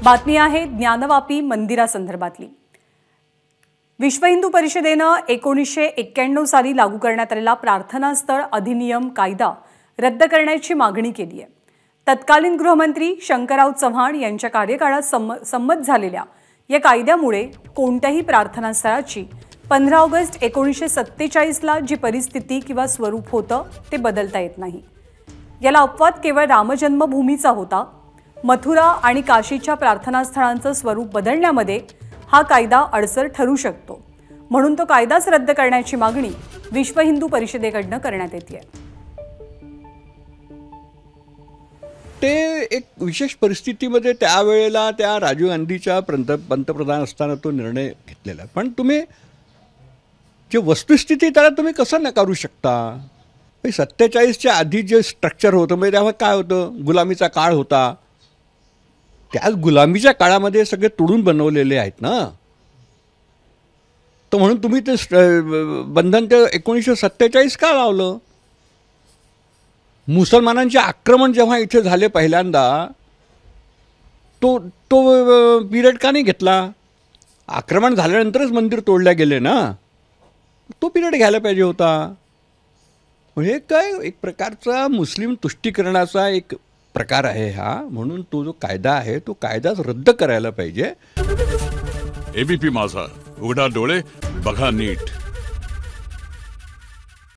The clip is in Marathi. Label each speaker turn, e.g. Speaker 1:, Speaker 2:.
Speaker 1: बातमी आहे ज्ञानवापी मंदिरासंदर्भातली। विश्व हिंदू परिषदेनं 1991 साली लागू करण्यात आलेला प्रार्थनास्थळ अधिनियम कायदा रद्द करण्याची मागणी केली आहे। तत्कालीन गृहमंत्री शंकरराव चव्हाण यांच्या कार्यकाळात संमत झालेल्या या कायद्यामुळे कोणत्याही प्रार्थनास्थळाची 15 ऑगस्ट 1947 ला जी परिस्थिती किंवा स्वरूप होतं ते बदलता येत नाही। याला अपवाद केवळ रामजन्मभूमीचा होता। मथुरा आणि काशीच्या प्रार्थनास्थळांचं स्वरूप बदलण्यामध्ये हा कायदा अडसर ठरू शकतो, म्हणून तो कायदाच रद्द करण्याची मागणी विश्व हिंदू परिषदेकडून करण्यात येते।
Speaker 2: ते एक विशेष परिस्थितीमध्ये त्यावेळेला त्या राजीव गांधीच्या पंतप्रधान असताना तो निर्णय घेतलेला। पण तुम्ही जे वस्तुस्थिती त्याला तुम्ही कसं नकारू शकता? 47च्या आधी जे स्ट्रक्चर होतं म्हणजे तेव्हा काय होतं, गुलामीचा काळ होता। त्याच गुलामीच्या काळामध्ये सगळे तोडून बनवलेले आहेत ना। तर म्हणून तुम्ही ते बंधन ते 1947 का लावलं? मुसलमानांचे आक्रमण जेव्हा इथे झाले पहिल्यांदा तो पिरियड का नाही घेतला? आक्रमण झाल्यानंतरच मंदिर तोडल्या गेले ना, तो पिरियड घ्यायला पाहिजे होता। म्हणजे काय एक प्रकारचा मुस्लिम तुष्टीकरणाचा एक प्रकार आहे हा। म्हणून तो जो कायदा आहे तो कायदाच रद्द करायला पाहिजे।
Speaker 3: एबीपी माझा, उघडा डोळे बघा नीट।